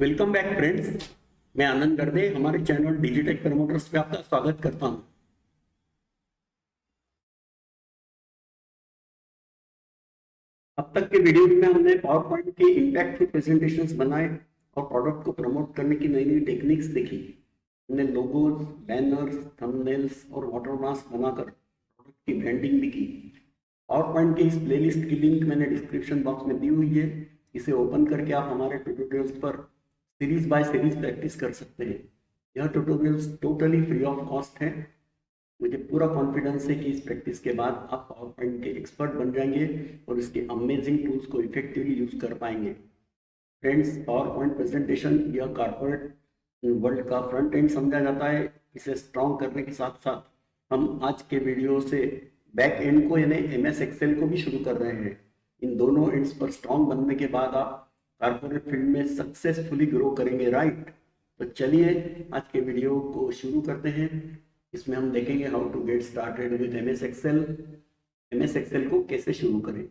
Welcome back friends. मैं आनंद गर्दे हमारे चैनल डिजिटेक प्रमोटर्स पे आपका स्वागत करता हूं। अब तक के वीडियो में हमने पावर पॉइंट के इम्पैक्टफुल प्रेजेंटेशंस बनाए और प्रोडक्ट को प्रमोट करने की नई नई टेक्निक्स देखी। हमने लोगोज, बैनर्स, थंबनेल्स और वाटरमार्क्स बनाकर प्रोडक्ट की ब्रांडिंग भी की। पावर पॉइंट के इस प्लेलिस्ट की लिंक मैंने डिस्क्रिप्शन बॉक्स में दी हुई है। इसे ओपन करके आप हमारे ट्यूटोरियल्स पर सीरीज बाय सीरीज प्रैक्टिस कर सकते हैं। यह tutorials totally free of cost है। मुझे पूरा कॉन्फिडेंस है कि इस प्रैक्टिस के बाद आप पावर पॉइंट के एक्सपर्ट बन जाएंगे और इसके अमेजिंग टूल्स को इफेक्टिवली यूज कर पाएंगे। फ्रेंड्स, पावर पॉइंट प्रेजेंटेशन यह कॉर्पोरेट वर्ल्ड का फ्रंट एंड समझा जाता है। इसे स्ट्रॉन्ग करने के साथ साथ हम आज के वीडियो से बैक एंड को यानी MS एक्सेल को भी शुरू कर रहे हैं। इन दोनों एंड्स पर स्ट्रॉन्ग बनने के बाद आप कॉर्पोरेट फील्ड में सक्सेसफुली ग्रो करेंगे, राइट? तो चलिए आज के वीडियो को शुरू करते हैं। इसमें हम देखेंगे how to get started with MS Excel. MS Excel को कैसे शुरू करें।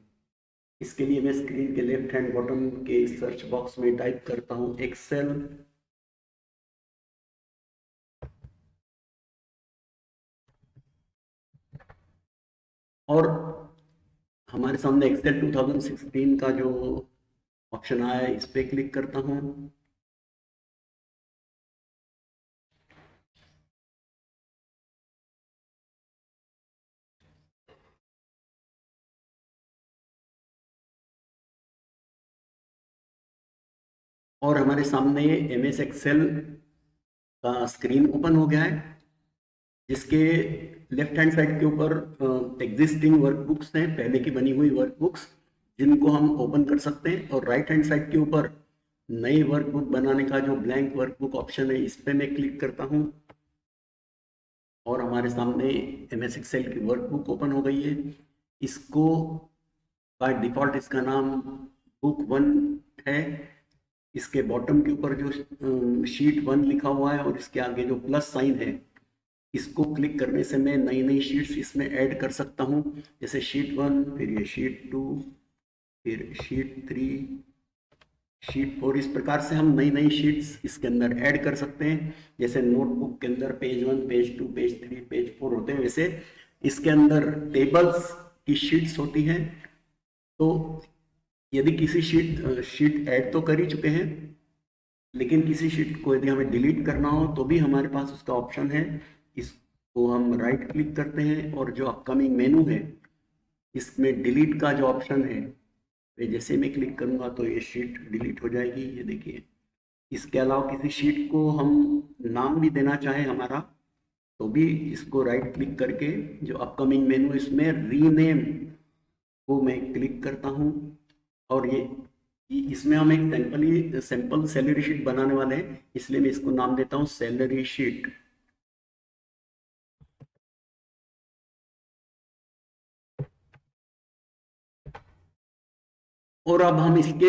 इसके लिए मैं स्क्रीन के लेफ्ट हैंड बॉटम के सर्च बॉक्स में टाइप करता हूं एक्सेल। और हमारे सामने एक्सेल 2016 का जो ऑप्शन आया है इस पे क्लिक करता हूं। और हमारे सामने MS एक्सेल का स्क्रीन ओपन हो गया है, जिसके लेफ्ट हैंड साइड के ऊपर एग्जिस्टिंग वर्कबुक्स हैं, पहले की बनी हुई वर्कबुक्स, जिनको हम ओपन कर सकते हैं। और राइट हैंड साइड के ऊपर नई वर्कबुक बनाने का जो ब्लैंक वर्कबुक ऑप्शन है इस पे मैं क्लिक करता हूं और हमारे सामने MS एक्सेल की वर्कबुक ओपन हो गई है। इसको बाय डिफॉल्ट इसका नाम बुक 1 है। इसके बॉटम के ऊपर जो शीट 1 लिखा हुआ है और इसके आगे जो प्लस साइन है, इसको क्लिक करने से मैं नई नई शीट्स इसमें ऐड कर सकता हूं। जैसे शीट 1, फिर ये शीट 2, फिर शीट 3, शीट 4। इस प्रकार से हम नई नई शीट्स इसके अंदर ऐड कर सकते हैं। जैसे नोटबुक के अंदर पेज 1, पेज 2, पेज 3, पेज 4 होते हैं, वैसे इसके अंदर टेबल्स की शीट्स होती हैं। तो यदि किसी शीट ऐड तो कर ही चुके हैं, लेकिन किसी शीट को यदि हमें डिलीट करना हो तो भी हमारे पास उसका ऑप्शन है। इसको हम राइट क्लिक करते हैं और जो अपकमिंग मेनू है इसमें डिलीट का जो ऑप्शन है, जैसे मैं क्लिक करूंगा तो ये शीट डिलीट हो जाएगी। ये देखिए। इसके अलावा किसी शीट को हम नाम भी देना चाहें हमारा, तो भी इसको राइट क्लिक करके जो अपकमिंग मेनू इसमें रीनेम को मैं क्लिक करता हूं। और ये इसमें हम एक सैंपल सैलरी शीट बनाने वाले हैं, इसलिए मैं इसको नाम देता हूं सैलरी शीट। और अब हम इसके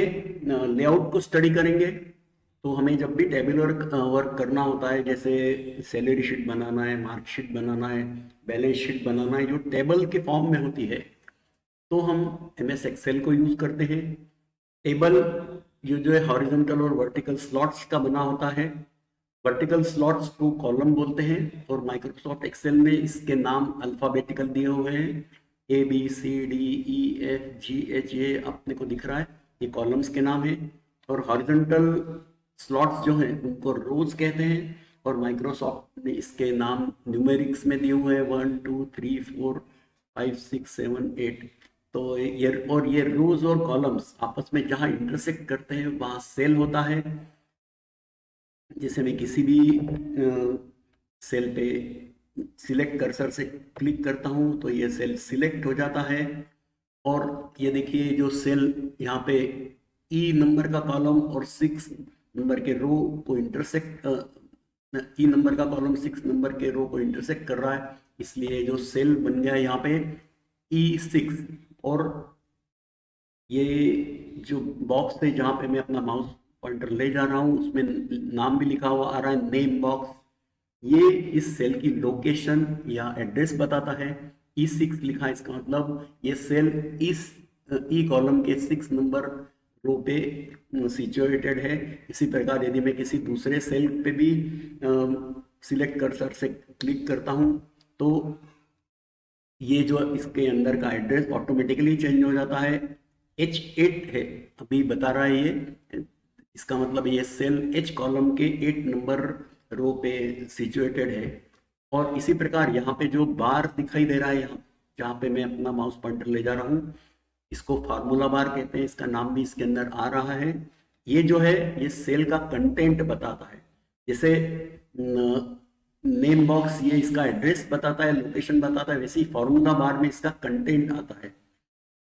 लेआउट को स्टडी करेंगे। तो हमें जब भी टेबुलर वर्क करना होता है, जैसे सैलरी शीट बनाना है, मार्कशीट बनाना है, बैलेंस शीट बनाना है, जो टेबल के फॉर्म में होती है, तो हम MS एक्सेल को यूज करते हैं। टेबल ये जो है हॉरिजॉन्टल और वर्टिकल स्लॉट्स का बना होता है। वर्टिकल स्लॉट्स को कॉलम बोलते हैं और माइक्रोसॉफ्ट एक्सेल में इसके नाम अल्फाबेटिकल दिए हुए हैं। ABCDEFGH, ये अपने को दिख रहा है, ये कॉलम्स के नाम है। और हॉरिजॉन्टल स्लॉट्स जो हैं उनको रोज कहते हैं और माइक्रोसॉफ्ट ने इसके नाम न्यूमेरिक्स में दिए हुए हैं 1 2 3 4 5 6 7 8। तो ये रोज और कॉलम्स आपस में जहां इंटरसेक्ट करते हैं वहां सेल होता है। जैसे मैं किसी भी सेल पे सिलेक्ट कर्सर से क्लिक करता हूं तो ये सेल सिलेक्ट हो जाता है। और ये देखिए जो सेल यहाँ पे E नंबर का कॉलम और 6 नंबर के रो को इंटरसेक्ट, E नंबर का कॉलम 6 नंबर के रो को इंटरसेक्ट कर रहा है, इसलिए जो सेल बन गया है यहाँ पे E6। और ये जो बॉक्स है जहाँ पे मैं अपना माउस पॉइंटर ले जा रहा हूँ उसमें नाम भी लिखा हुआ आ रहा है, नेम बॉक्स। ये इस सेल की लोकेशन या एड्रेस बताता है। E6 लिखा है, इसका मतलब ये सेल इस E कॉलम के 6 नंबर रो पे सिचुएटेड है। इसी प्रकार यदि मैं किसी दूसरे सेल पे भी सिलेक्ट कर्सर से क्लिक करता हूं तो ये जो इसके अंदर का एड्रेस ऑटोमेटिकली चेंज हो जाता है। H8 है, अभी बता रहा है ये, इसका मतलब ये सेल H कॉलम के 8 नंबर रो पे सिचुएटेड है। और इसी प्रकार यहाँ पे जो बार दिखाई दे रहा है, यहाँ जहाँ पे मैं अपना माउस पॉइंटर ले जा रहा हूँ, इसको फार्मूला बार कहते हैं, इसका नाम भी इसके अंदर आ रहा है। ये जो है ये सेल का कंटेंट बताता है। जैसे नेम बॉक्स ये इसका एड्रेस बताता है, लोकेशन बताता है, वैसे ही फार्मूला बार में इसका कंटेंट आता है।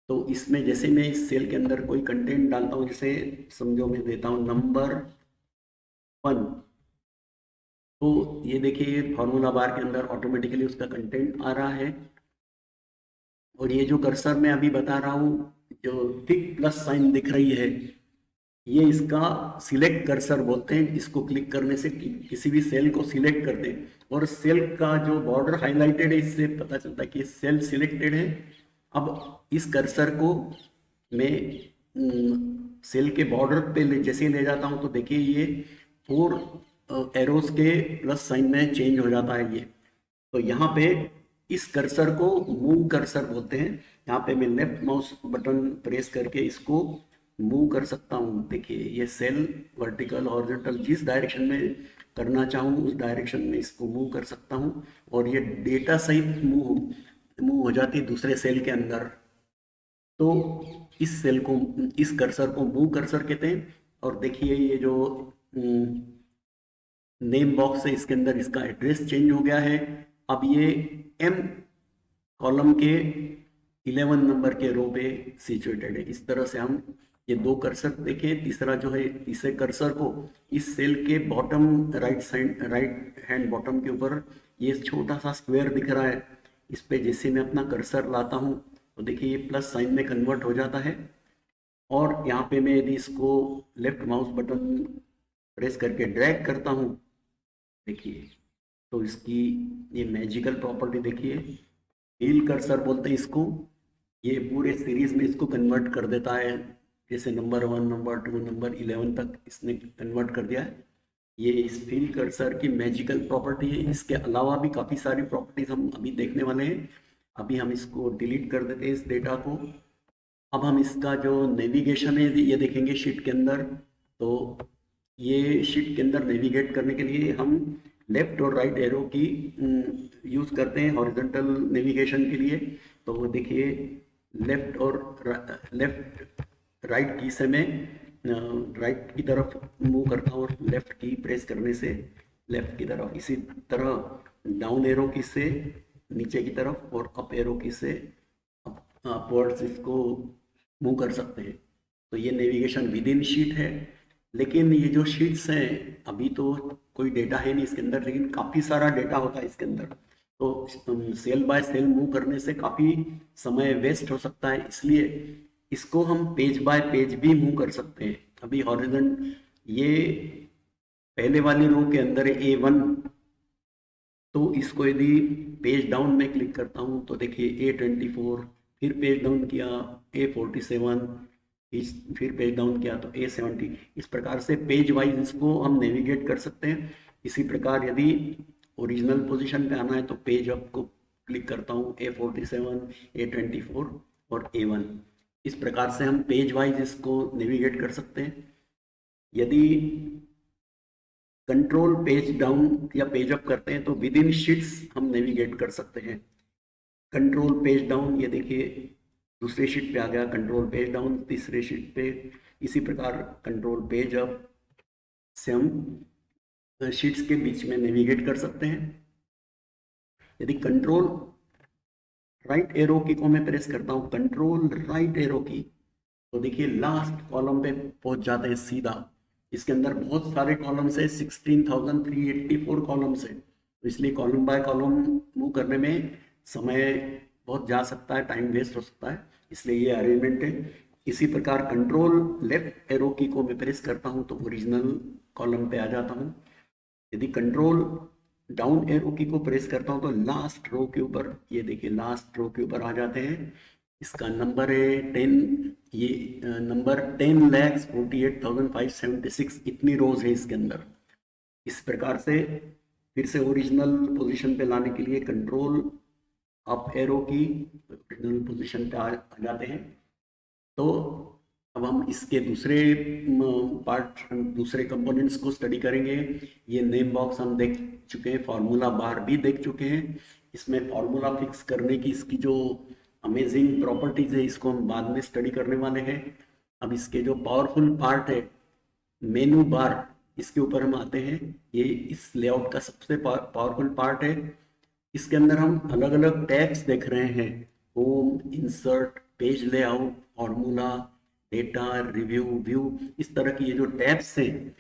तो इसमें जैसे मैं इस सेल के अंदर कोई कंटेंट डालता हूँ, जैसे समझो मैं देता हूँ नंबर 1, तो ये देखिए फार्मूला बार के अंदर ऑटोमेटिकली उसका कंटेंट आ रहा है। और ये जो कर्सर मैं अभी बता रहा हूँ, जो थिक प्लस साइन दिख रही है, ये इसका सिलेक्ट कर्सर बोलते हैं। इसको क्लिक करने से किसी भी सेल को सिलेक्ट करते हैं और सेल का जो बॉर्डर हाईलाइटेड है, इससे पता चलता है कि सेल सिलेक्टेड है। अब इस कर्सर को मैं सेल के बॉर्डर पे जैसे ही ले जाता हूं तो देखिए ये 4 एरोस के प्लस साइन में चेंज हो जाता है ये। तो यहाँ पे इस कर्सर को मूव कर्सर बोलते हैं। यहाँ पे मैं लेफ्ट माउस बटन प्रेस करके इसको मूव कर सकता हूँ। देखिए ये सेल वर्टिकल हॉरिजॉन्टल जिस डायरेक्शन में करना चाहूँ उस डायरेक्शन में इसको मूव कर सकता हूँ और ये डेटा सहित मूव हो जाती है दूसरे सेल के अंदर। तो इस सेल को, इस कर्सर को मूव कर्सर कहते हैं। और देखिए ये जो नेम बॉक्स है इसके अंदर इसका एड्रेस चेंज हो गया है। अब ये M कॉलम के 11 नंबर के रो पे सिचुएटेड है। इस तरह से हम ये 2 कर्सर देखें। तीसरा जो है, तीसरे कर्सर को इस सेल के बॉटम राइट हैंड बॉटम के ऊपर ये छोटा सा स्क्वायर दिख रहा है, इस पे जैसे मैं अपना कर्सर लाता हूँ तो देखिए ये प्लस साइन में कन्वर्ट हो जाता है। और यहाँ पे मैं यदि इसको लेफ्ट माउस बटन प्रेस करके ड्रैग करता हूँ, देखिए तो इसकी ये मैजिकल प्रॉपर्टी देखिए, व्हील कर्सर बोलते हैं इसको। ये पूरे सीरीज में इसको कन्वर्ट कर देता है, जैसे नंबर 1, नंबर 2, नंबर 11 तक इसने कन्वर्ट कर दिया है। ये इस व्हील कर्सर की मैजिकल प्रॉपर्टी है। इसके अलावा भी काफ़ी सारी प्रॉपर्टीज हम अभी देखने वाले हैं। अभी हम इसको डिलीट कर देते हैं इस डेटा को। अब हम इसका जो नेविगेशन है ये देखेंगे शीट के अंदर। तो ये शीट के अंदर नेविगेट करने के लिए हम लेफ्ट और राइट एरो की यूज़ करते हैं हॉरिजॉन्टल नेविगेशन के लिए। तो देखिए लेफ्ट राइट की से मैं राइट की तरफ मूव करता हूँ और लेफ्ट की प्रेस करने से लेफ्ट की तरफ। इसी तरह डाउन एरो की से नीचे की तरफ और अप एरो की से अपवर्ड्स इसको मूव कर सकते हैं। तो ये नेविगेशन विद इन शीट है। लेकिन ये जो शीट्स हैं, अभी तो कोई डेटा है नहीं इसके अंदर, लेकिन काफ़ी सारा डेटा होता है इसके अंदर। तो सेल बाय सेल मूव करने से काफ़ी समय वेस्ट हो सकता है, इसलिए इसको हम पेज बाय पेज भी मूव कर सकते हैं। अभी हॉरिजॉन्टल ये पहले वाली रो के अंदर है A1, तो इसको यदि पेज डाउन में क्लिक करता हूँ तो देखिए A24, फिर पेज डाउन किया A47, फिर पेज डाउन किया तो A70। इस प्रकार से पेज वाइज इसको हम नेविगेट कर सकते हैं। इसी प्रकार यदि ओरिजिनल पोजीशन पे आना है तो पेज अप को क्लिक करता हूँ, A47, A24 और A1। इस प्रकार से हम पेज वाइज इसको नेविगेट कर सकते हैं। यदि कंट्रोल पेज डाउन या पेज अप करते हैं तो विद इन शीट्स हम नेविगेट कर सकते हैं। कंट्रोल पेज डाउन, ये देखिए दूसरे शीट पे आ गया कंट्रोल पेज डाउन, तीसरे शीट पे। इसी प्रकार कंट्रोल पेज अप से हम शीट्स के बीच में नेविगेट कर सकते हैं। यदि कंट्रोल राइट एरो की को मैं प्रेस करता हूँ, कंट्रोल राइट एरो की, तो देखिए लास्ट कॉलम पे पहुंच जाते हैं सीधा। इसके अंदर बहुत सारे कॉलम्स है, 16,384 कॉलम्स है, तो इसलिए कॉलम बाय कॉलम मूव करने में समय बहुत जा सकता है, टाइम वेस्ट हो सकता है, इसलिए ये अरेंजमेंट है। इसी प्रकार कंट्रोल लेफ्ट एरो की को मैं प्रेस करता हूँ तो ओरिजिनल कॉलम पे आ जाता हूँ। यदि कंट्रोल डाउन एरो की को प्रेस करता हूँ तो लास्ट रो के ऊपर, ये देखिए लास्ट रो के ऊपर आ जाते हैं। इसका नंबर है 10, ये नंबर 10,48,576, इतनी रोज है इसके अंदर। इस प्रकार से फिर से ओरिजिनल पोजीशन पे लाने के लिए कंट्रोल अप एरो की ओरिजिनल पोजीशन पे आ जाते हैं। तो अब हम इसके दूसरे पार्ट, दूसरे कंपोनेंट्स को स्टडी करेंगे। ये नेम बॉक्स हम देख चुके हैं, फार्मूला बार भी देख चुके हैं। इसमें फार्मूला फिक्स करने की इसकी जो अमेजिंग प्रॉपर्टीज है, इसको हम बाद में स्टडी करने वाले हैं। अब इसके जो पावरफुल पार्ट है, मेनू बार, इसके ऊपर हम आते हैं। ये इस लेआउट का सबसे पावरफुल पार्ट है। इसके अंदर हम अलग अलग टैब्स देख रहे हैं, home, insert, page layout, formula, data, review, view, इस तरह की ये जो टैब्स हैं,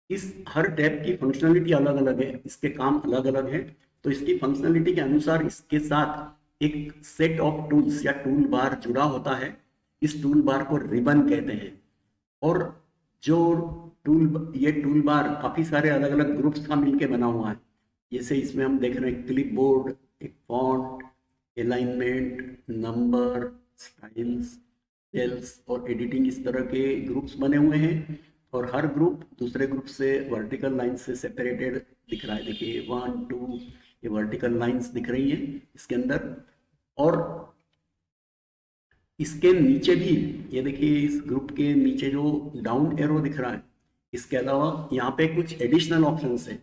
इस हर टैब की फंक्शनलिटी अलग अलग है, इसके काम अलग अलग है। तो इसकी फंक्शनलिटी के अनुसार इसके साथ एक सेट ऑफ टूल्स या टूल बार जुड़ा होता है। इस टूल बार को रिबन कहते हैं। और जो ये टूल बार काफी सारे अलग अलग ग्रुप्स का मिलके बना हुआ है। जैसे इसमें हम देख रहे हैं क्लिप बोर्ड, एक font, alignment, number, styles, cells और एडिटिंग, इस तरह के ग्रुप्स बने हुए हैं। और हर ग्रुप दूसरे ग्रुप से वर्टिकल लाइन से सेपरेटेड दिख रहा है। देखिए 1 2, ये वर्टिकल लाइंस दिख रही है इसके अंदर। और इसके नीचे भी, ये देखिए इस ग्रुप के नीचे जो डाउन एरो दिख रहा है, इसके अलावा यहाँ पे कुछ एडिशनल ऑप्शंस है।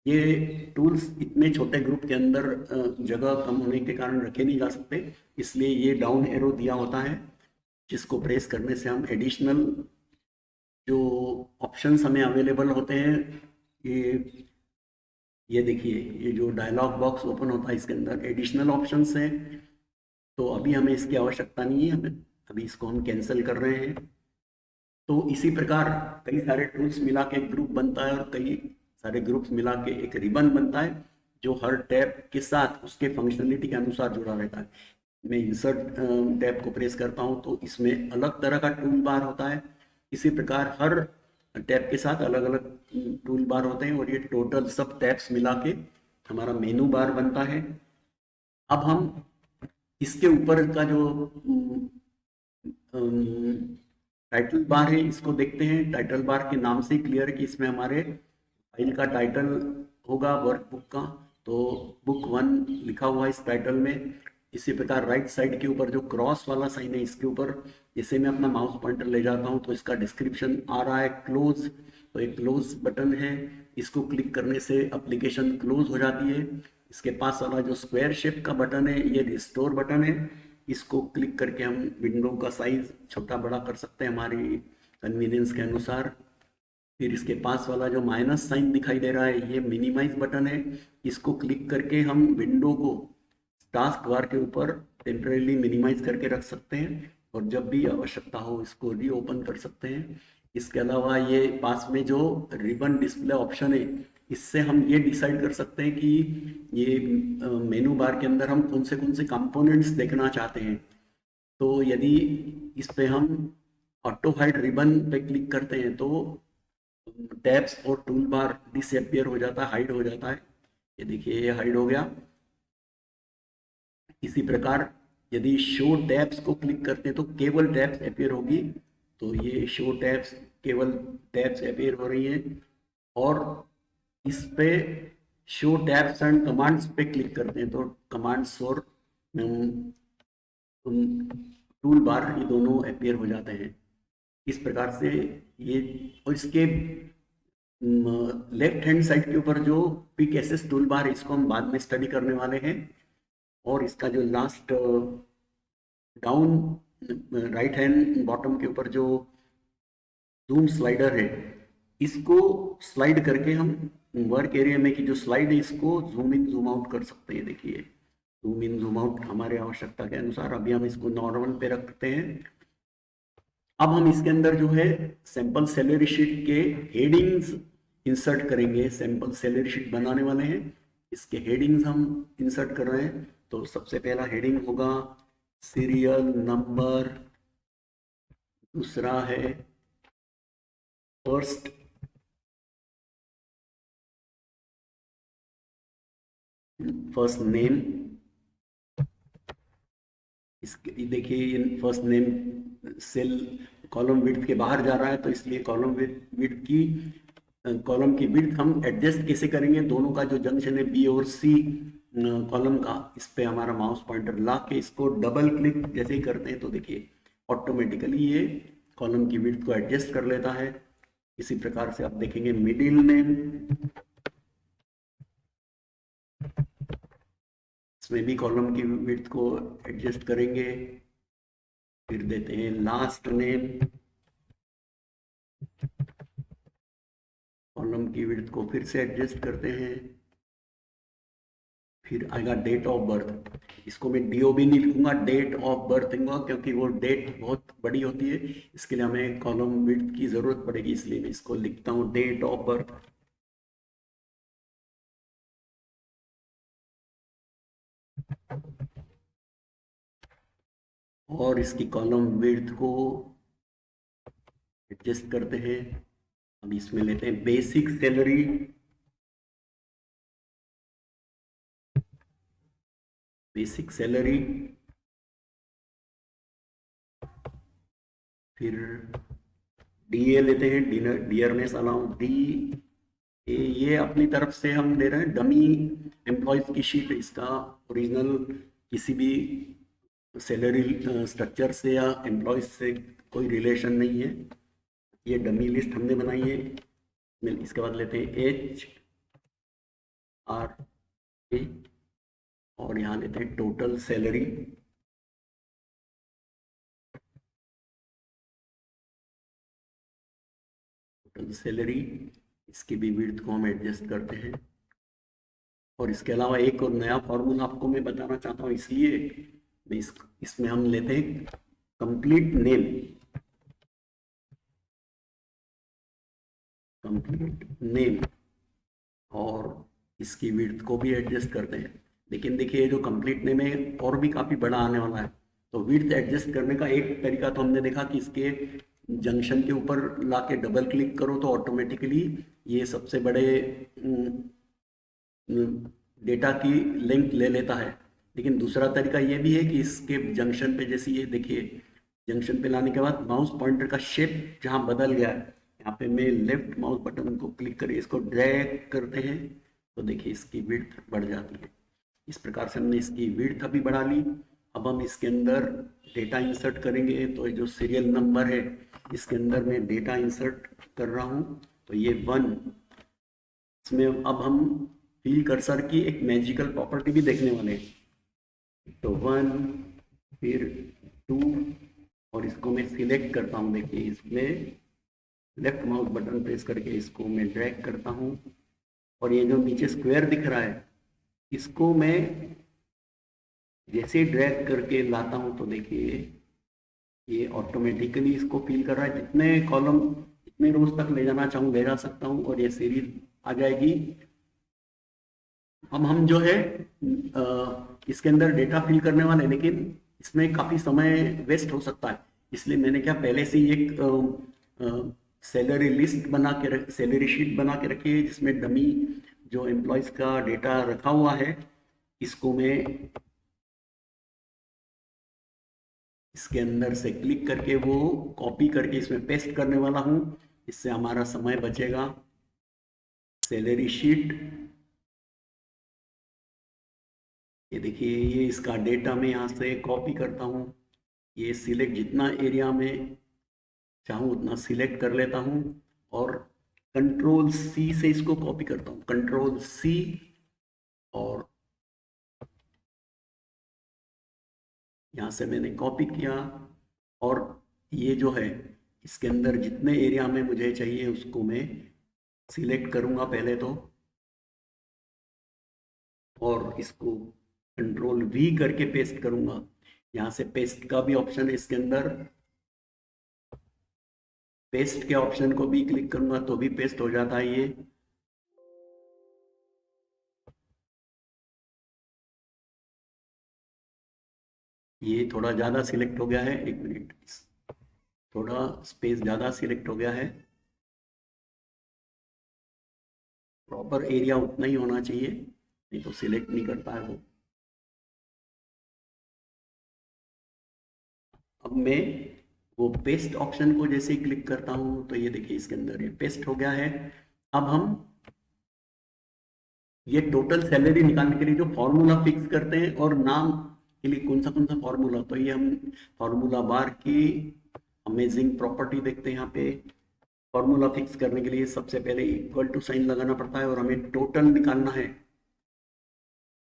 ये टूल्स इतने छोटे ग्रुप के अंदर जगह कम होने के कारण रखे नहीं जा सकते, इसलिए ये डाउन एरो दिया होता है, जिसको प्रेस करने से हम एडिशनल जो ऑप्शंस हमें अवेलेबल होते हैं, ये देखिए, ये जो डायलॉग बॉक्स ओपन होता है इसके अंदर एडिशनल ऑप्शंस हैं। तो अभी हमें इसकी आवश्यकता नहीं है, हमें अभी इसको हम कैंसिल कर रहे हैं। तो इसी प्रकार कई सारे टूल्स मिला के एक ग्रुप बनता है, और कई सारे ग्रुप्स मिला के एक रिबन बनता है, जो हर टैब के साथ उसके फंक्शनलिटी के अनुसार जुड़ा रहता है। मैं इंसर्ट टैब को प्रेस करता हूं तो इसमें अलग तरह का टूल बार होता है। इसी प्रकार हर टैब के साथ अलग अलग टूल बार होते हैं, और ये टोटल सब टैब्स मिला के हमारा मेनू बार बनता है। अब हम इसके ऊपर का जो टाइटल बार है, इसको देखते हैं। टाइटल बार के नाम से ही क्लियर है कि इसमें हमारे फाइल का टाइटल होगा, वर्कबुक का। तो बुक 1 लिखा हुआ है इस टाइटल में। इसी प्रकार राइट साइड के ऊपर जो क्रॉस वाला साइन है, इसके ऊपर जैसे मैं अपना माउस पॉइंटर ले जाता हूं तो इसका डिस्क्रिप्शन आ रहा है, क्लोज। तो एक क्लोज बटन है, इसको क्लिक करने से एप्लीकेशन क्लोज हो जाती है। इसके पास वाला जो स्क्वायर शेप का बटन है, ये रिस्टोर बटन है। इसको क्लिक करके हम विंडो का साइज छोटा बड़ा कर सकते हैं हमारी कन्वीनियंस के अनुसार। फिर इसके पास वाला जो माइनस साइन दिखाई दे रहा है, ये मिनिमाइज बटन है। इसको क्लिक करके हम विंडो को टास्क बार के ऊपर टेम्परेली मिनिमाइज करके रख सकते हैं, और जब भी आवश्यकता हो इसको रीओपन कर सकते हैं। इसके अलावा ये पास में जो रिबन डिस्प्ले ऑप्शन है, इससे हम ये डिसाइड कर सकते हैं कि ये मेनू बार के अंदर हम कौन से कंपोनेंट्स देखना चाहते हैं। तो यदि इस पे हम ऑटो हाइड रिबन पे क्लिक करते हैं तो टैब्स और टूल बार डिसअपियर हो जाता है, हाइड हो जाता है। ये देखिए, ये हाइड हो गया। इसी प्रकार यदि शो टैब्स को क्लिक करते हैं तो केवल टैब्स अपियर होगी। तो ये शो टैब्स, केवल टैब्स अपियर हो रही है। और इस पे शो टैब्स एंड कमांड्स पे क्लिक करते हैं तो कमांड्स और टूल बार, ये दोनों अपियर हो जाते हैं। इस प्रकार से ये, और इसके लेफ्ट हैंड साइड के ऊपर जो पिक एसेस टूल बार है, इसको हम बाद में स्टडी करने वाले हैं। और इसका जो last down right hand bottom के ऊपर जो जूम स्लाइडर है, इसको स्लाइड करके हम वर्क एरिया में की जो स्लाइड है, इसको जूम इन जूम आउट कर सकते हैं। देखिए, जूम इन जूम आउट हमारे आवश्यकता के अनुसार। अभी हम इसको नॉर्मल पे रखते हैं। अब हम इसके अंदर जो है सैंपल सैलरी शीट के हेडिंग्स इंसर्ट करेंगे। सैंपल सैलरी शीट बनाने वाले हैं, इसके हेडिंग्स हम इंसर्ट कर रहे हैं। तो सबसे पहला हेडिंग होगा सीरियल नंबर, दूसरा है फर्स्ट नेम, इसके देखिए first name cell column width के बाहर जा रहा है, तो इसलिए कॉलम विड्थ की कॉलम की विड्थ हम एडजस्ट कैसे करेंगे, दोनों का जो जंक्शन है बी और सी कॉलम का, इस पे हमारा माउस पॉइंटर ला के इसको डबल क्लिक जैसे ही करते हैं तो देखिए ऑटोमेटिकली ये कॉलम की विड्थ को एडजस्ट कर लेता है। इसी प्रकार से आप देखेंगे मिडिल नेम, इसमें भी कॉलम की विड्थ को एडजस्ट करेंगे। फिर देते हैं लास्ट नेम, कॉलम की विड्थ को फिर से एडजस्ट करते हैं। फिर आएगा डेट ऑफ बर्थ, इसको मैं DOB नहीं लिखूंगा, डेट ऑफ बर्थ लिखूंगा, क्योंकि वो डेट बहुत बड़ी होती है, इसके लिए हमें कॉलम विड्थ की जरूरत पड़ेगी, इसलिए मैं इसको लिखता हूँ डेट ऑफ बर्थ। और इसकी कॉलम विड्थ को एडजस्ट करते हैं। अब इसमें लेते हैं बेसिक सैलरी, बेसिक सैलरी, फिर DA लेते हैं, डियरनेस अलाउंस, ये अपनी तरफ से हम दे रहे हैं, डमी एम्प्लॉयज की शीट, इसका ओरिजिनल किसी भी सैलरी स्ट्रक्चर से या एम्प्लॉयज से कोई रिलेशन नहीं है, ये डमी लिस्ट हमने बनाई है। इसके बाद लेते हैं HRA और यहाँ लेते हैं टोटल सैलरी, टोटल सैलरी, इसकी भी विड्थ को हम एडजस्ट करते हैं। और इसके अलावा एक और नया फॉर्मूला आपको मैं बताना चाहता हूँ, इसलिए मैं इसमें हम लेते हैं कंप्लीट नेम, कंप्लीट नेम, और इसकी विड्थ को भी एडजस्ट करते हैं। लेकिन देखिए जो कंप्लीट नेम है और भी काफ़ी बड़ा आने वाला है, तो विड्थ एडजस्ट करने का एक तरीका तो हमने देखा कि इसके जंक्शन के ऊपर लाके डबल क्लिक करो तो ऑटोमेटिकली ये सबसे बड़े डेटा की लेंथ ले लेता है। लेकिन दूसरा तरीका ये भी है कि इसके जंक्शन पे, जैसे ये देखिए जंक्शन पे लाने के बाद माउस पॉइंटर का शेप जहाँ बदल गया है, यहाँ पे मैं लेफ्ट माउस बटन को क्लिक करके इसको ड्रैग करते हैं तो देखिए इसकी विड्थ बढ़ जाती है। इस प्रकार से हमने इसकी विड्थ अभी बढ़ा ली। अब हम इसके अंदर डेटा इंसर्ट करेंगे, तो जो सीरियल नंबर है इसके अंदर मैं डेटा इंसर्ट कर रहा हूँ, तो ये 1, इसमें अब हम व्हील कर्सर की एक मैजिकल प्रॉपर्टी भी देखने वाले हैं। तो 1, फिर 2, और इसको मैं सिलेक्ट करता हूँ, देखिए इसमें लेफ्ट माउस बटन प्रेस करके इसको मैं ड्रैग करता हूँ, और ये जो नीचे स्क्वायर दिख रहा है इसको मैं जैसे ड्रैग करके लाता हूँ तो देखिए ये ऑटोमेटिकली इसको फिल कर रहा है, जितने कॉलम जितने रोज तक ले जाना चाहूँ ले जा सकता हूँ, और ये सीरीज आ जाएगी। अब हम जो है इसके अंदर डेटा फिल करने वाले, लेकिन इसमें काफ़ी समय वेस्ट हो सकता है, इसलिए मैंने क्या पहले से ही एक सैलरी लिस्ट बना के सैलरी शीट बना के रखी है, जिसमें डमी जो एम्प्लॉयज़ का डेटा रखा हुआ है, इसको मैं इसके अंदर से क्लिक करके वो कॉपी करके इसमें पेस्ट करने वाला हूँ, इससे हमारा समय बचेगा। सैलरी शीट, ये देखिए ये इसका डेटा मैं यहाँ से कॉपी करता हूँ, ये सिलेक्ट जितना एरिया में चाहूँ उतना सिलेक्ट कर लेता हूँ, और Ctrl+C से इसको कॉपी करता हूँ, Ctrl+C, और यहाँ से मैंने कॉपी किया, और ये जो है इसके अंदर जितने एरिया में मुझे चाहिए उसको मैं सिलेक्ट करूँगा पहले तो, और इसको Ctrl+V करके पेस्ट करूँगा। यहाँ से पेस्ट का भी ऑप्शन है इसके अंदर, पेस्ट के ऑप्शन को भी क्लिक करूँगा तो भी पेस्ट हो जाता है ये थोड़ा ज़्यादा सिलेक्ट हो गया है, एक मिनट, थोड़ा स्पेस ज़्यादा सिलेक्ट हो गया है, प्रॉपर एरिया उतना ही होना चाहिए, नहीं तो सिलेक्ट नहीं करता है वो। अब मैं वो पेस्ट ऑप्शन को जैसे ही क्लिक करता हूँ तो ये देखिए इसके अंदर ये पेस्ट हो गया है। अब हम ये टोटल सैलरी निकालने के लिए जो फॉर्मूला फिक्स करते हैं और नाम के लिए कौन सा फॉर्मूला, तो ये हम फॉर्मूला बार की अमेजिंग प्रॉपर्टी देखते हैं। यहाँ पे फॉर्मूला फिक्स करने के लिए सबसे पहले इक्वल टू साइन लगाना पड़ता है और हमें टोटल निकालना है।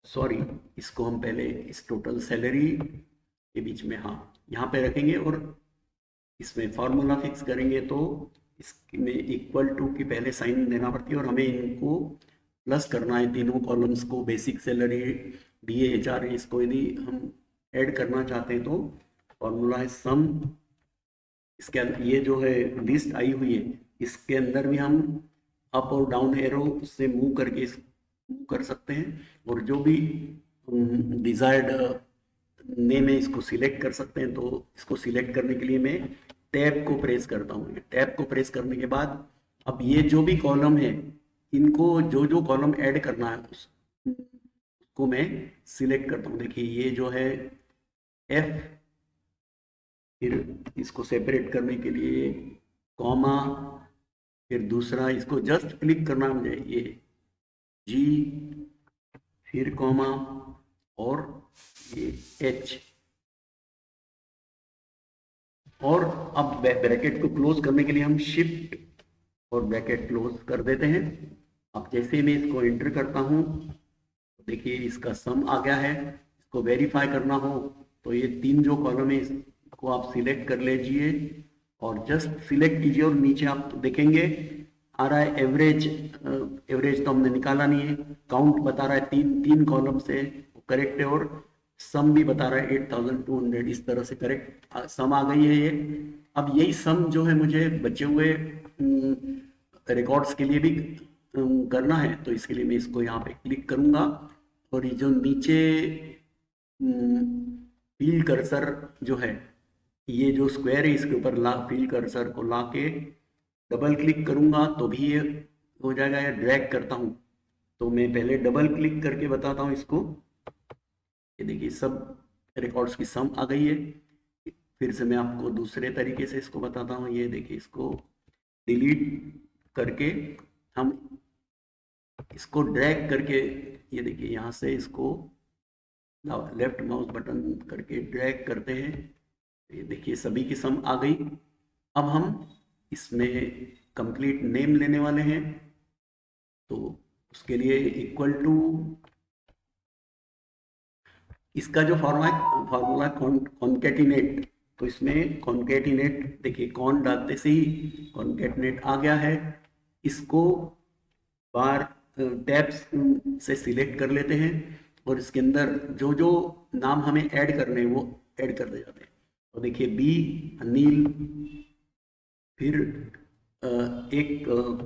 सॉरी, इसको हम पहले इस टोटल सैलरी के बीच में, हाँ, यहाँ पे रखेंगे और इसमें फॉर्मूला फिक्स करेंगे तो इसमें इक्वल टू की पहले साइन देना पड़ती है और हमें इनको प्लस करना है तीनों कॉलम्स को। बेसिक सैलरी, डीए, एचआर, इसको यदि हम ऐड करना चाहते हैं तो फॉर्मूला है सम। इसके ये जो है लिस्ट आई हुई है, इसके अंदर भी हम अप और डाउन एरो से मूव करके मूव कर सकते हैं और जो भी डिजायर्ड नेम है इसको सिलेक्ट कर सकते हैं। तो इसको सिलेक्ट करने के लिए मैं टैब को प्रेस करता हूँ। टैब को प्रेस करने के बाद अब ये जो भी कॉलम है, इनको जो जो कॉलम ऐड करना है उसको मैं सिलेक्ट करता हूँ। देखिए ये जो है एफ, फिर इसको सेपरेट करने के लिए कॉमा, फिर दूसरा इसको जस्ट क्लिक करना है मुझे, ये जी, फिर कॉमा और ये एच। और अब ब्रैकेट को क्लोज करने के लिए हम शिफ्ट और ब्रैकेट क्लोज कर देते हैं। अब जैसे मैं इसको एंटर करता हूं तो देखिए इसका सम आ गया है। इसको वेरीफाई करना हो तो ये तीन जो कॉलम है इसको आप सिलेक्ट कर लीजिए और जस्ट सिलेक्ट कीजिए और नीचे आप देखेंगे आ रहा है एवरेज। एवरेज तो हमने निकाला नहीं है, काउंट बता रहा है तीन कॉलम से करेक्ट है और सम भी बता रहा है 8200। इस तरह से करेक्ट सम आ गई है ये। अब यही सम जो है मुझे बचे हुए रिकॉर्ड्स के लिए भी करना है, तो इसके लिए मैं इसको यहाँ पे क्लिक करूंगा और ये जो नीचे फील्ड कर्सर जो है, ये जो स्क्वायर है इसके ऊपर फील्ड कर्सर को ला के डबल क्लिक करूंगा तो भी ये हो जाएगा। या ड्रैग करता हूँ तो मैं पहले डबल क्लिक करके बताता हूँ इसको। ये देखिए सब रिकॉर्ड्स की सम आ गई है। फिर से मैं आपको दूसरे तरीके से इसको बताता हूँ। ये देखिए इसको डिलीट करके हम इसको ड्रैग करके, ये देखिए यहाँ से इसको लेफ्ट माउस बटन करके ड्रैग करते हैं। ये देखिए सभी की सम आ गई। अब हम इसमें कंप्लीट नेम लेने वाले हैं तो उसके लिए इक्वल टू, इसका जो फॉर्मूला कॉन्केटिनेट, तो इसमें कॉन्केटिनेट देखिए कॉन डालते से ही कॉन्केटिनेट आ गया है। इसको बार टैब्स से सिलेक्ट कर लेते हैं और इसके अंदर जो जो नाम हमें ऐड करने हैं वो ऐड कर दे जाते हैं। तो देखिए बी, अनिल, फिर एक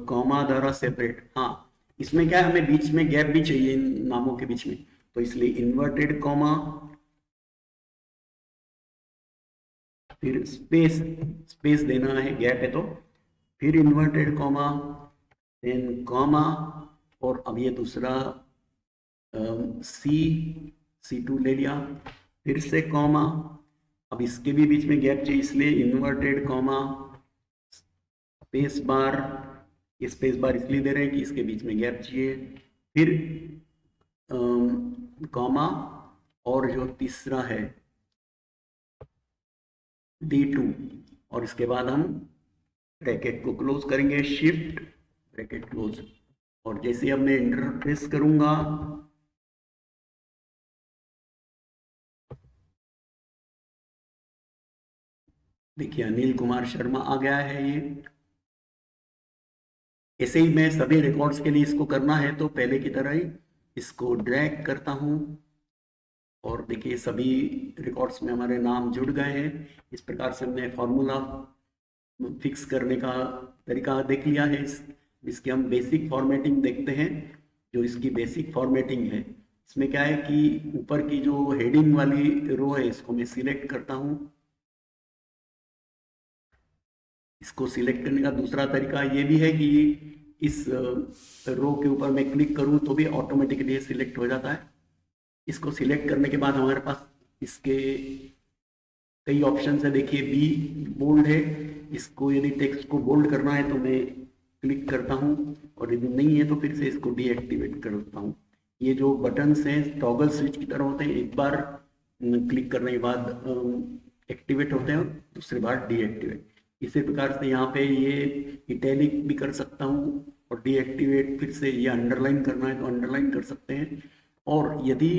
कॉमा द्वारा सेपरेट। हाँ, इसमें क्या है, हमें बीच में गैप भी चाहिए इन नामों के बीच में, तो इसलिए इन्वर्टेड कॉमा, फिर स्पेस देना है, गैप है तो, फिर इन्वर्टेड कॉमा, देन कॉमा, और अब ये दूसरा C2 ले लिया, फिर से कॉमा। अब इसके भी बीच में गैप चाहिए इसलिए इन्वर्टेड कॉमा, स्पेस बार। ये स्पेस बार इसलिए दे रहे हैं कि इसके बीच में गैप चाहिए, फिर कॉमा, और जो तीसरा है D2, और इसके बाद हम ब्रैकेट को क्लोज करेंगे, शिफ्ट ब्रैकेट क्लोज। और जैसे अब मैं एंटर प्रेस करूंगा देखिए अनिल कुमार शर्मा आ गया है ये। ऐसे ही मैं सभी रिकॉर्ड्स के लिए इसको करना है तो पहले की तरह ही इसको ड्रैग करता हूं और देखिए सभी रिकॉर्ड्स में हमारे नाम जुड़ गए हैं। इस प्रकार से हमने फॉर्मूला फिक्स करने का तरीका देख लिया है। इसकी हम बेसिक फॉर्मेटिंग देखते हैं। जो इसकी बेसिक फॉर्मेटिंग है, इसमें क्या है कि ऊपर की जो हेडिंग वाली रो है इसको मैं सिलेक्ट करता हूं। इसको सिलेक्ट करने का दूसरा तरीका ये भी है कि इस रो के ऊपर मैं क्लिक करूं तो भी ऑटोमेटिकली सिलेक्ट हो जाता है। इसको सिलेक्ट करने के बाद हमारे पास इसके कई ऑप्शन है, देखिए बी बोल्ड है, इसको यदि टेक्स्ट को बोल्ड करना है तो मैं क्लिक करता हूँ, और यदि नहीं है तो फिर से इसको डीएक्टिवेट करता हूँ। ये जो बटन्स हैं टॉगल स्विच की तरह होते हैं, एक बार क्लिक करने के बाद एक्टिवेट होते हैं, दूसरी बार डीएक्टिवेट। इसी प्रकार से यहाँ पे ये इटैलिक भी कर सकता हूँ, और डीएक्टिवेट फिर से ये अंडरलाइन करना है तो अंडरलाइन कर सकते हैं। और यदि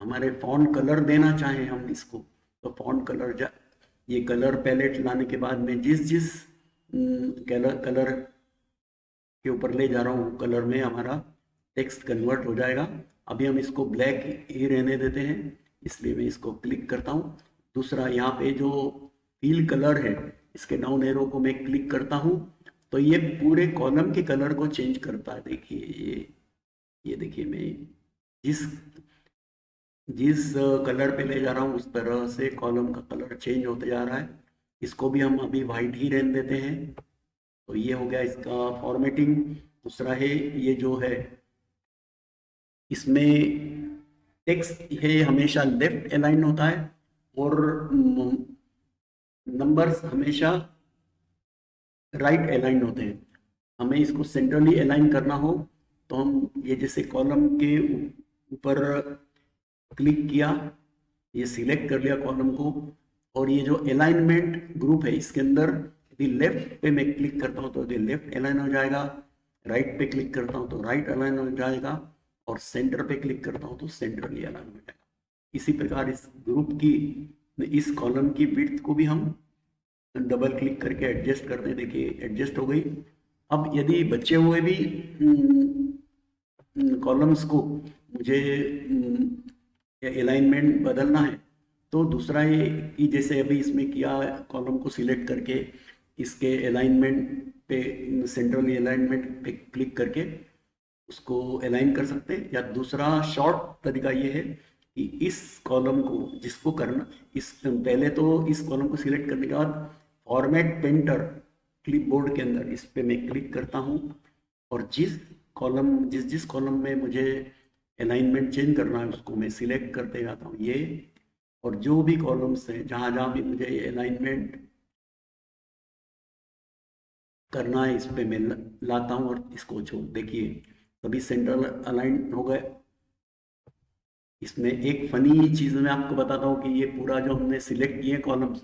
हमारे फॉन्ट कलर देना चाहें हम इसको, तो फॉन्ट कलर ये कलर पैलेट लाने के बाद में जिस जिस कलर के ऊपर ले जा रहा हूँ कलर में हमारा टेक्स्ट कन्वर्ट हो जाएगा। अभी हम इसको ब्लैक ही रहने देते हैं, इसलिए मैं इसको क्लिक करता हूँ। दूसरा यहाँ पे जो फील कलर है, इसके डाउन एरो को मैं क्लिक करता हूँ तो ये पूरे कॉलम के कलर को चेंज करता है। देखिए ये देखिए मैं जिस जिस कलर पे ले जा रहा हूँ उस तरह से कॉलम का कलर चेंज होते जा रहा है। इसको भी हम अभी वाइट ही रहने देते हैं। तो ये हो गया इसका फॉर्मेटिंग। दूसरा है ये जो है, इसमें टेक्स्ट है हमेशा लेफ्ट अलाइन होता है, और नंबर्स हमेशा राइट अलाइन होते हैं। हमें इसको सेंट्रली अलाइन करना हो तो हम ये जैसे कॉलम के ऊपर क्लिक किया, ये सिलेक्ट कर लिया कॉलम को, और ये जो अलाइनमेंट ग्रुप है इसके अंदर यदि लेफ्ट पे मैं क्लिक करता हूँ तो यदि लेफ्ट अलाइन हो जाएगा, राइट पे क्लिक करता हूँ तो राइट अलाइन हो जाएगा, और सेंटर पे क्लिक करता हूँ तो सेंट्रली अलाइन हो जाएगा। इसी प्रकार इस ग्रुप की, इस कॉलम की विड्थ को भी हम डबल क्लिक करके एडजस्ट करते हैं। देखिए एडजस्ट हो गई। अब यदि बचे हुए भी कॉलम्स को मुझे अलाइनमेंट बदलना है तो दूसरा ये कि जैसे अभी इसमें किया, कॉलम को सिलेक्ट करके इसके अलाइनमेंट पे, सेंट्रल अलाइनमेंट पे क्लिक करके उसको अलाइन कर सकते हैं। या दूसरा शॉर्ट तरीका ये है कि इस कॉलम को जिसको करना, इस पहले तो इस कॉलम को सिलेक्ट करने के बाद फॉर्मेट पेंटर क्लिपबोर्ड के अंदर इस पे मैं क्लिक करता हूँ, और जिस जिस कॉलम में मुझे अलाइनमेंट चेंज करना है उसको मैं सिलेक्ट करते जाता हूँ ये, और जो भी कॉलम्स हैं जहाँ जहाँ भी मुझे ये अलाइनमेंट करना है इस पे मैं लाता हूँ और इसको छोड़। देखिए तभी सेंट्रल अलाइन हो गए। इसमें एक फनी चीज़ मैं आपको बताता हूँ कि ये पूरा जो हमने सिलेक्ट किए कॉलम्स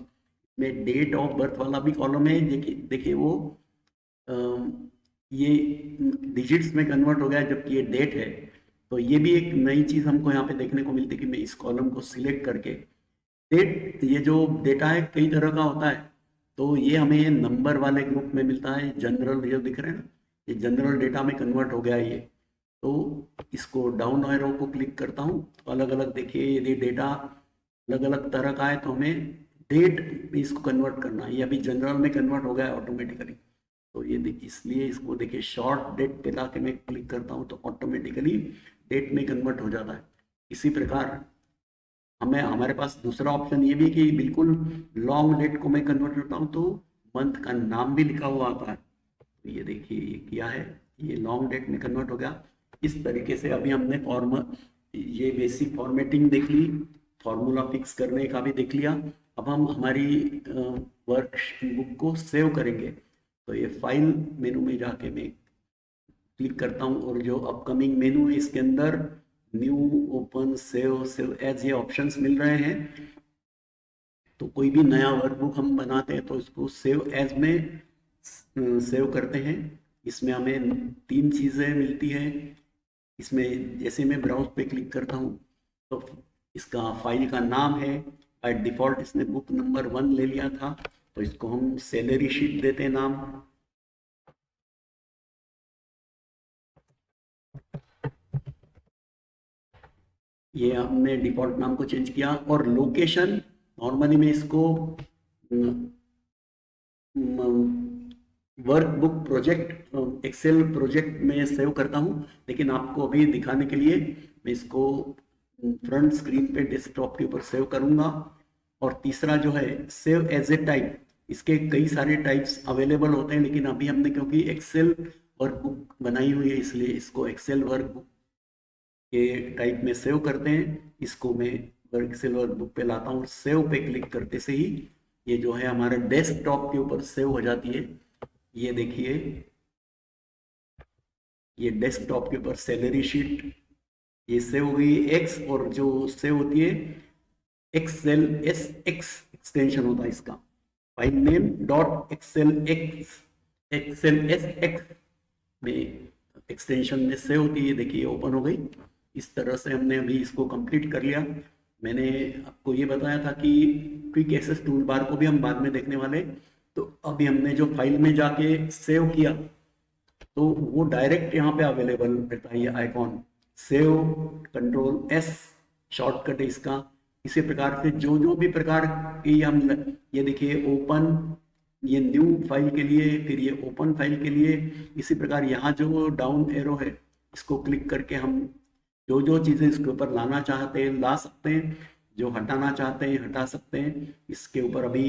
में डेट ऑफ बर्थ वाला भी कॉलम है। देखिए वो ये डिजिट्स में कन्वर्ट हो गया जबकि ये डेट है। तो ये भी एक नई चीज़ हमको यहाँ पे देखने को मिलती है कि मैं इस कॉलम को सिलेक्ट करके डेट, ये जो डेटा है कई तरह का होता है, तो ये हमें नंबर वाले ग्रुप में मिलता है। जनरल जो दिख रहे हैं ना, ये जनरल डेटा में कन्वर्ट हो गया है ये। तो इसको डाउन एरो को क्लिक करता हूँ तो अलग अलग देखिए यदि डेटा अलग अलग तरह का है तो हमें डेट में इसको कन्वर्ट करना है। ये अभी जनरल में कन्वर्ट हो गया है ऑटोमेटिकली। तो ये देखिए इसलिए इसको देखिए शॉर्ट डेट पे लाके मैं क्लिक करता हूँ तो ऑटोमेटिकली डेट में कन्वर्ट हो जाता है। इसी प्रकार हमारे पास दूसरा ऑप्शन ये भी कि बिल्कुल लॉन्ग डेट को मैं कन्वर्ट करता हूँ तो मंथ का नाम भी लिखा हुआ आता है। तो ये देखिए ये किया है, ये लॉन्ग डेट में कन्वर्ट हो गया। इस तरीके से अभी हमने ये बेसिक फॉर्मेटिंग देख ली, फॉर्मूला फिक्स करने का भी देख लिया। अब हम हमारी वर्क बुक को सेव करेंगे। तो ये फाइल मेनू में जाके मैं क्लिक करता हूँ, और जो अपकमिंग मेनू है इसके अंदर न्यू, ओपन, सेव एज ये ऑप्शंस मिल रहे हैं। तो कोई भी नया वर्कबुक हम बनाते हैं तो इसको सेव एज में सेव करते हैं। इसमें हमें 3 चीज़ें मिलती हैं। इसमें जैसे मैं ब्राउज पे क्लिक करता हूँ तो इसका फाइल का नाम है, बाय डिफ़ॉल्ट इसने बुक नंबर 1 ले लिया था, तो इसको हम सैलरी शीट देते हैं नाम। ये हमने डिफ़ॉल्ट नाम को चेंज किया। और लोकेशन नॉर्मली मैं इसको वर्कबुक प्रोजेक्ट, एक्सेल प्रोजेक्ट में सेव करता हूँ, लेकिन आपको अभी दिखाने के लिए मैं इसको फ्रंट स्क्रीन पे डेस्कटॉप के ऊपर सेव करूँगा। और तीसरा जो है सेव एज ए टाइप, इसके कई सारे टाइप्स अवेलेबल होते हैं, लेकिन अभी हमने क्योंकि एक्सेल वर्कबुक बनाई हुई है इसलिए इसको एक्सेल वर्कबुक के टाइप में सेव करते हैं। इसको मैं एक्सेल वर्कबुक पे लाता हूँ और सेव पे क्लिक करते से ही ये जो है हमारे डेस्कटॉप के ऊपर सेव हो जाती है। ये देखिए, ये डेस्कटॉप के ऊपर सैलरी शीट ये सेव हुई एक्स, और जो सेव होती है एक्सेल एस एक्स एक्सटेंशन होता है इसका, file name dot Excel X, Excel S X में एक्सटेंशन में सेव होती है। देखिए ओपन हो गई। इस तरह से हमने अभी इसको कंप्लीट कर लिया। मैंने आपको ये बताया था कि क्विक एक्सेस टूल बार को भी हम बाद में देखने वाले। तो अभी हमने जो फाइल में जाके सेव किया तो वो डायरेक्ट यहाँ पे अवेलेबल रहता है, ये icon save, control S shortcut है इसका। इसी प्रकार से जो जो भी प्रकार की हम, ये देखिए ओपन, ये न्यू फाइल के लिए, फिर ये ओपन फाइल के लिए। इसी प्रकार यहाँ जो डाउन एरो है इसको क्लिक करके हम जो जो चीज़ें इसके ऊपर लाना चाहते हैं ला सकते हैं, जो हटाना चाहते हैं हटा सकते हैं। इसके ऊपर अभी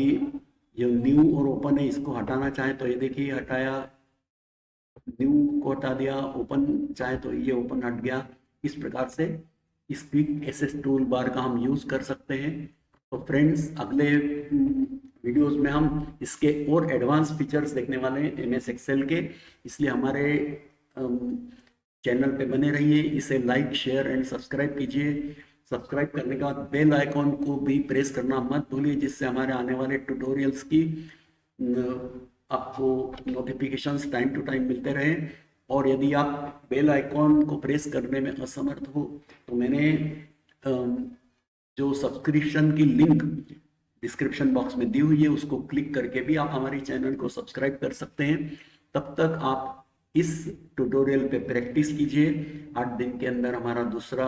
जो न्यू और ओपन है इसको हटाना चाहे तो ये देखिए हटाया, न्यू को हटा दिया, ओपन चाहे तो ये ओपन हट गया। इस प्रकार से इस क्विक एक्सेस टूल बार का हम यूज कर सकते हैं। तो फ्रेंड्स अगले वीडियोस में हम इसके और एडवांस फीचर्स देखने वाले हैं एमएस एक्सेल के, इसलिए हमारे चैनल पे बने रहिए। इसे लाइक शेयर एंड सब्सक्राइब कीजिए। सब्सक्राइब करने के बाद बेल आइकॉन को भी प्रेस करना मत भूलिए, जिससे हमारे आने वाले ट्यूटोरियल्स की आपको नोटिफिकेशंस टाइम टू टाइम मिलते रहें। और यदि आप बेल आइकॉन को प्रेस करने में असमर्थ हो तो मैंने जो सब्सक्रिप्शन की लिंक डिस्क्रिप्शन बॉक्स में दी हुई है उसको क्लिक करके भी आप हमारे चैनल को सब्सक्राइब कर सकते हैं। तब तक आप इस ट्यूटोरियल पे प्रैक्टिस कीजिए। 8 दिन के अंदर हमारा दूसरा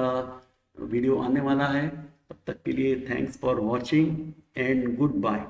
वीडियो आने वाला है। तब तक के लिए thanks for watching and good bye.